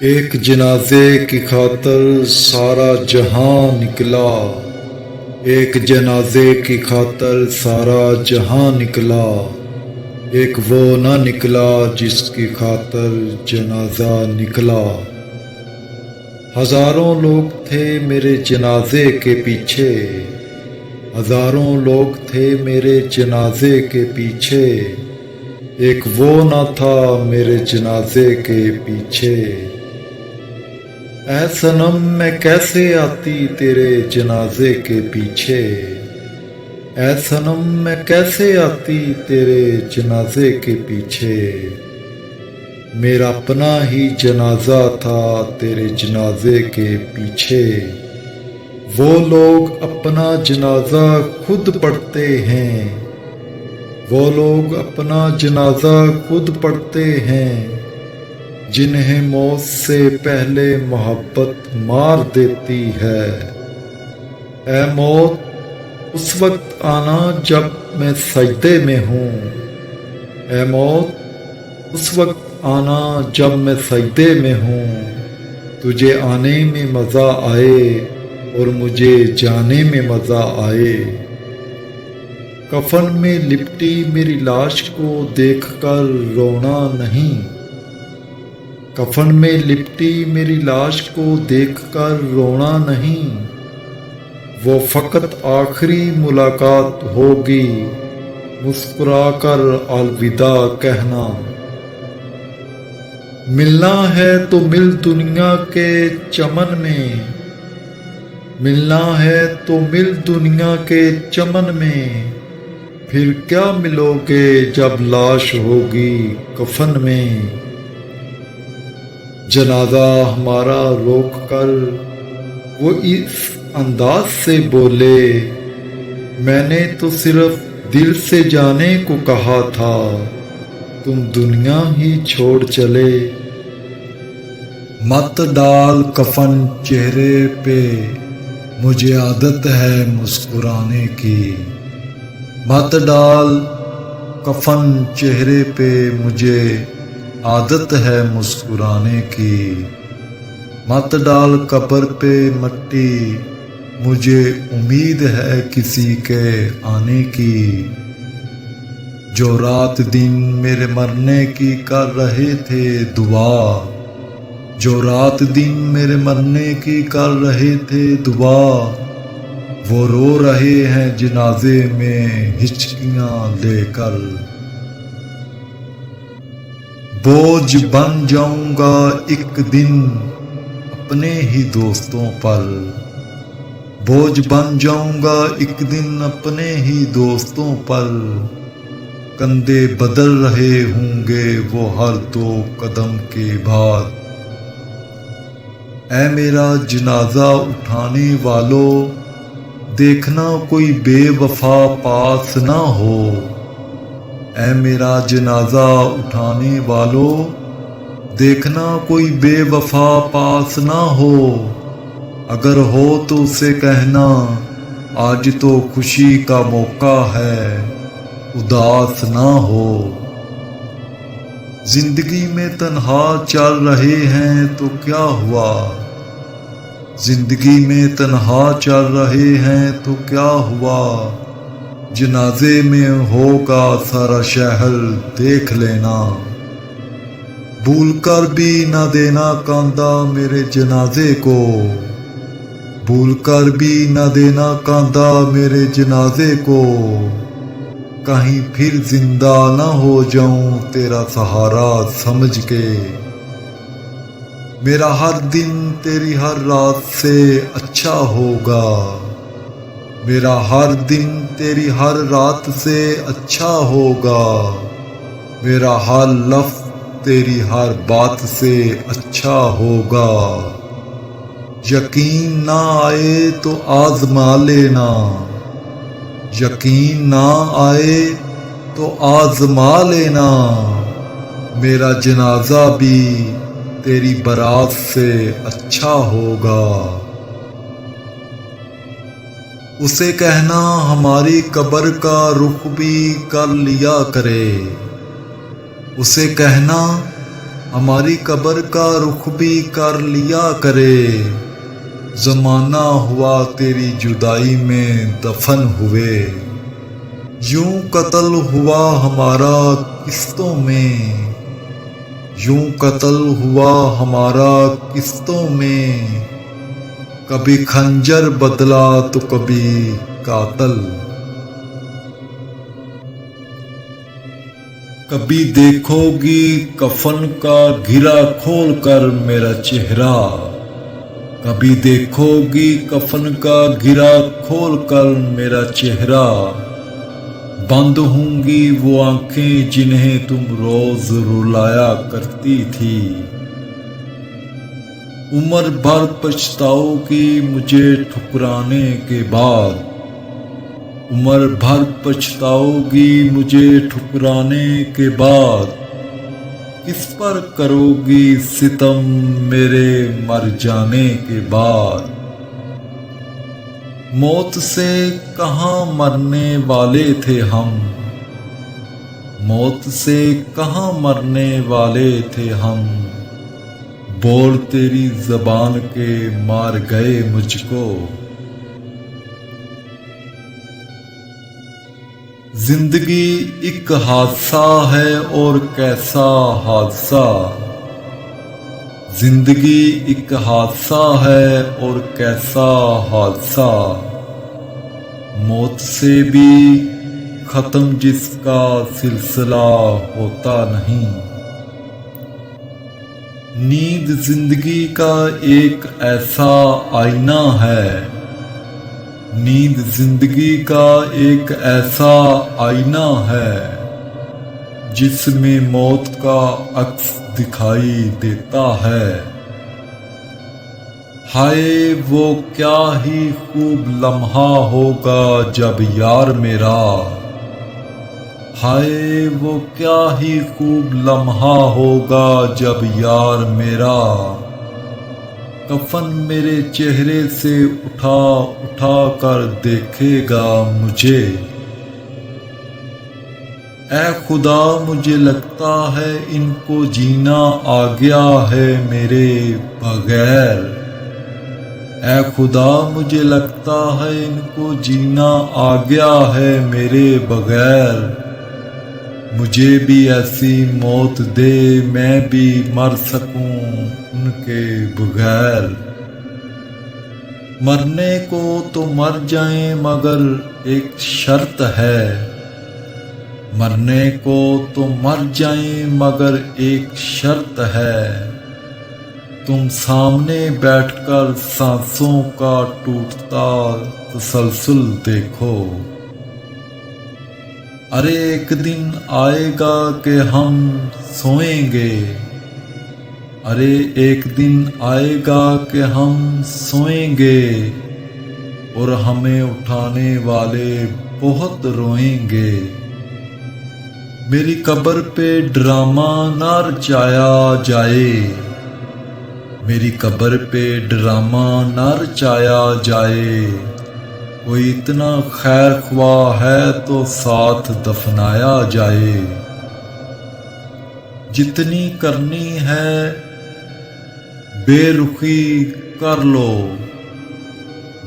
ایک جنازے کی خاطر سارا جہاں نکلا، ایک جنازے کی خاطر سارا جہاں نکلا، ایک وہ نہ نکلا جس کی خاطر جنازہ نکلا۔ ہزاروں لوگ تھے میرے جنازے کے پیچھے، ہزاروں لوگ تھے میرے جنازے کے پیچھے، ایک وہ نہ تھا میرے جنازے کے پیچھے۔ اے صنم میں کیسے آتی تیرے جنازے کے پیچھے، اے صنم میں کیسے آتی تیرے جنازے کے پیچھے۔ میرا اپنا ہی جنازہ تھا تیرے جنازے کے پیچھے۔ وہ لوگ اپنا جنازہ خود پڑھتے ہیں، وہ لوگ اپنا جنازہ خود پڑھتے ہیں، جنہیں موت سے پہلے محبت مار دیتی ہے۔ اے موت اس وقت آنا جب میں سجدے میں ہوں، اے موت اس وقت آنا جب میں سجدے میں ہوں، تجھے آنے میں مزہ آئے اور مجھے جانے میں مزہ آئے۔ کفن میں لپٹی میری لاش کو دیکھ کر رونا نہیں، کفن میں لپٹی میری لاش کو دیکھ کر رونا نہیں، وہ فقط آخری ملاقات ہوگی مسکرا کر الوداع کہنا۔ ملنا ہے تو مل دنیا کے چمن میں، ملنا ہے تو مل دنیا کے چمن میں، پھر کیا ملو گے جب لاش ہوگی کفن میں۔ جنازہ ہمارا روک کر وہ اس انداز سے بولے، میں نے تو صرف دل سے جانے کو کہا تھا، تم دنیا ہی چھوڑ چلے۔ مت ڈال کفن چہرے پہ مجھے عادت ہے مسکرانے کی، مت ڈال کفن چہرے پہ مجھے عادت ہے مسکرانے کی، مت ڈال قبر پہ مٹی مجھے امید ہے کسی کے آنے کی۔ جو رات دن میرے مرنے کی کر رہے تھے دعا، جو رات دن میرے مرنے کی کر رہے تھے دعا، وہ رو رہے ہیں جنازے میں ہچکیاں لے کر۔ بوجھ بن جاؤں گا ایک دن اپنے ہی دوستوں پر، بوجھ بن جاؤں گا ایک دن اپنے ہی دوستوں پر، کندھے بدل رہے ہوں گے وہ ہر دو قدم کے بعد۔ اے میرا جنازہ اٹھانے والوں دیکھنا کوئی بے وفا پاس نہ ہو، اے میرا جنازہ اٹھانے والوں دیکھنا کوئی بے وفا پاس نہ ہو، اگر ہو تو اسے کہنا آج تو خوشی کا موقع ہے اداس نہ ہو۔ زندگی میں تنہا چل رہے ہیں تو کیا ہوا، زندگی میں تنہا چل رہے ہیں تو کیا ہوا، جنازے میں ہوگا سارا شہر دیکھ لینا۔ بھول کر بھی نہ دینا کاندھا میرے جنازے کو، بھول کر بھی نہ دینا کاندھا میرے جنازے کو، کہیں پھر زندہ نہ ہو جاؤں تیرا سہارا سمجھ کے۔ میرا ہر دن تیری ہر رات سے اچھا ہوگا، میرا ہر دن تیری ہر رات سے اچھا ہوگا، میرا ہر لفظ تیری ہر بات سے اچھا ہوگا۔ یقین نہ آئے تو آزما لینا، یقین نہ آئے تو آزما لینا، میرا جنازہ بھی تیری برات سے اچھا ہوگا۔ اسے کہنا ہماری قبر کا رخ بھی کر لیا کرے، اسے کہنا ہماری قبر کا رخ بھی کر لیا کرے، زمانہ ہوا تیری جدائی میں دفن ہوئے، یوں قتل ہوا ہمارا قسطوں میں، یوں قتل ہوا ہمارا قسطوں میں، کبھی خنجر بدلا تو کبھی قاتل، کبھی دیکھو گی کفن کا گھرا کھول کر میرا چہرہ، کبھی دیکھو گی کفن کا گھرا کھول کر میرا چہرہ، بند ہوں گی وہ آنکھیں جنہیں تم روز رلایا کرتی تھی، عمر بھر پچھتاؤ گی مجھے ٹھکرانے کے بعد، عمر بھر پچھتاؤ گی مجھے ٹھکرانے کے بعد، کس پر کرو گی ستم میرے مر جانے کے بعد، موت سے کہاں مرنے والے تھے ہم، موت سے کہاں مرنے والے تھے ہم، بول تیری زبان کے مار گئے مجھ کو، زندگی ایک حادثہ ہے اور کیسا حادثہ، زندگی ایک حادثہ ہے اور کیسا حادثہ، موت سے بھی ختم جس کا سلسلہ ہوتا نہیں، نیند زندگی کا ایک ایسا آئینہ ہے، نیند زندگی کا ایک ایسا آئینہ ہے، جس میں موت کا عکس دکھائی دیتا ہے، ہائے وہ کیا ہی خوب لمحہ ہوگا جب یار میرا، ہائے وہ کیا ہی خوب لمحہ ہوگا جب یار میرا، کفن میرے چہرے سے اٹھا اٹھا کر دیکھے گا مجھے، اے خدا مجھے لگتا ہے ان کو جینا آ گیا ہے میرے بغیر، اے خدا مجھے لگتا ہے ان کو جینا آ گیا ہے میرے بغیر، مجھے بھی ایسی موت دے میں بھی مر سکوں ان کے بغیر، مرنے کو تو مر جائیں مگر ایک شرط ہے، مرنے کو تو مر جائیں مگر ایک شرط ہے، تم سامنے بیٹھ کر سانسوں کا ٹوٹتا تسلسل دیکھو، ارے ایک دن آئے گا کہ ہم سوئیں گے، ارے ایک دن آئے گا کہ ہم سوئیں گے، اور ہمیں اٹھانے والے بہت روئیں گے، میری قبر پہ ڈرامہ نہ رچایا جائے، میری قبر پہ ڈرامہ نہ رچایا جائے، کوئی اتنا خیر خواہ ہے تو ساتھ دفنایا جائے، جتنی کرنی ہے بے رخی کر لو،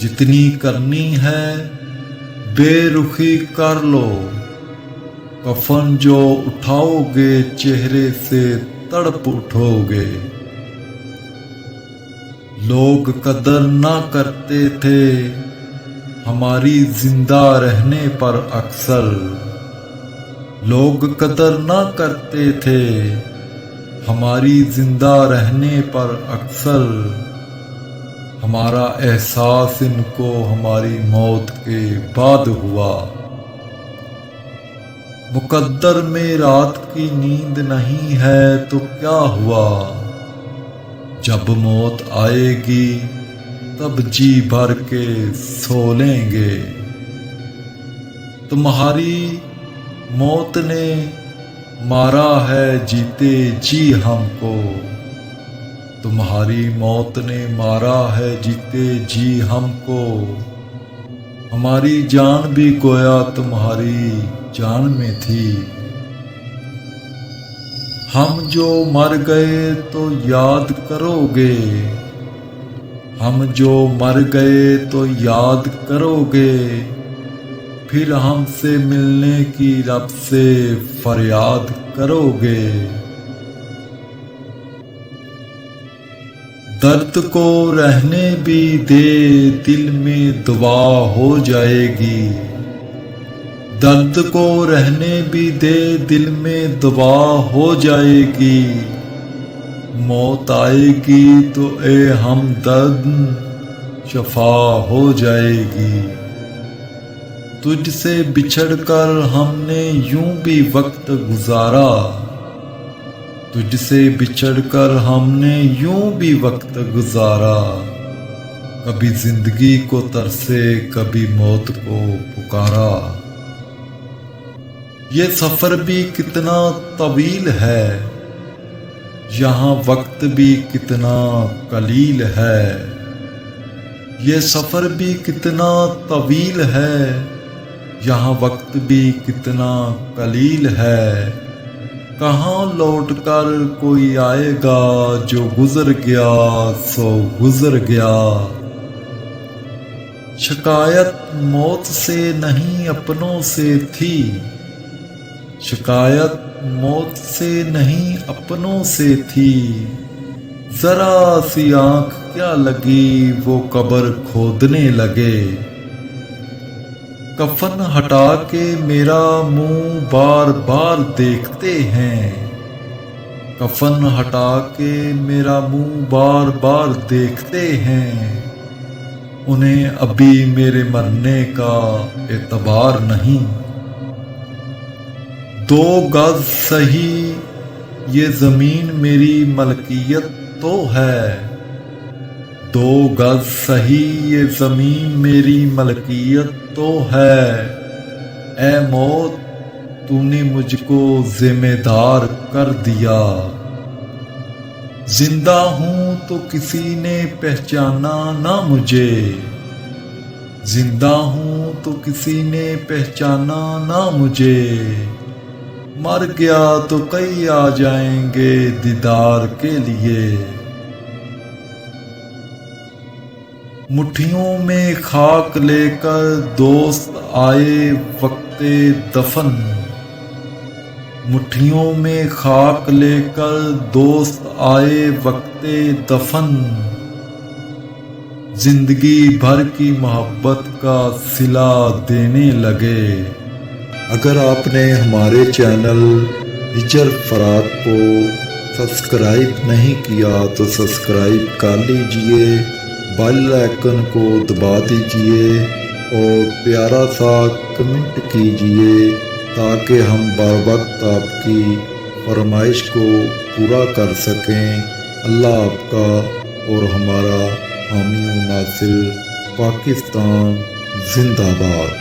جتنی کرنی ہے بے رخی کر لو، کفن جو اٹھاؤ گے چہرے سے تڑپ اٹھو گے، لوگ قدر نہ کرتے تھے ہماری زندہ رہنے پر اکثر، لوگ قدر نہ کرتے تھے ہماری زندہ رہنے پر اکثر، ہمارا احساس ان کو ہماری موت کے بعد ہوا، مقدر میں رات کی نیند نہیں ہے تو کیا ہوا، جب موت آئے گی تب جی بھر کے سو لیں گے، تمہاری موت نے مارا ہے جیتے جی ہم کو، تمہاری موت نے مارا ہے جیتے جی ہم کو، ہماری جان بھی گویا تمہاری جان میں تھی، ہم جو مر گئے تو یاد کرو گے، ہم جو مر گئے تو یاد کرو گے، پھر ہم سے ملنے کی رب سے فریاد کرو گے۔ درد کو رہنے بھی دے، دل میں دعا ہو جائے گی، درد کو رہنے بھی دے، دل میں دعا ہو جائے گی، موت آئے گی تو اے ہمدرد شفا ہو جائے گی۔ تجھ سے بچھڑ کر ہم نے یوں بھی وقت گزارا، تجھ سے بچھڑ کر ہم نے یوں بھی وقت گزارا، کبھی زندگی کو ترسے کبھی موت کو پکارا۔ یہ سفر بھی کتنا طویل ہے، یہاں وقت بھی کتنا قلیل ہے، یہ سفر بھی کتنا طویل ہے، یہاں وقت بھی کتنا قلیل ہے، کہاں لوٹ کر کوئی آئے گا، جو گزر گیا سو گزر گیا۔ شکایت موت سے نہیں اپنوں سے تھی، شکایت موت سے نہیں اپنوں سے تھی، ذرا سی آنکھ کیا لگی وہ قبر کھودنے لگے۔ کفن ہٹا کے میرا منہ بار بار دیکھتے ہیں، کفن ہٹا کے میرا منہ بار بار دیکھتے ہیں، انہیں ابھی میرے مرنے کا اعتبار نہیں۔ 2 گز سہی یہ زمین میری ملکیت تو ہے، 2 گز سہی یہ زمین میری ملکیت تو ہے، اے موت تو نے مجھ کو ذمہ دار کر دیا۔ زندہ ہوں تو کسی نے پہچانا نہ مجھے، زندہ ہوں تو کسی نے پہچانا نہ مجھے، مر گیا تو کئی آ جائیں گے دیدار کے لیے۔ مٹھیوں میں خاک لے کر دوست آئے وقت دفن، مٹھیوں میں خاک لے کر دوست آئے وقت دفن، زندگی بھر کی محبت کا صلہ دینے لگے۔ اگر آپ نے ہمارے چینل ہجر فرات کو سبسکرائب نہیں کیا تو سبسکرائب کر لیجئے، بیل آئیکن کو دبا دیجئے اور پیارا سا کمنٹ کیجئے تاکہ ہم بر وقت آپ کی فرمائش کو پورا کر سکیں۔ اللہ آپ کا اور ہمارا حامی و ناصر۔ پاکستان زندہ باد۔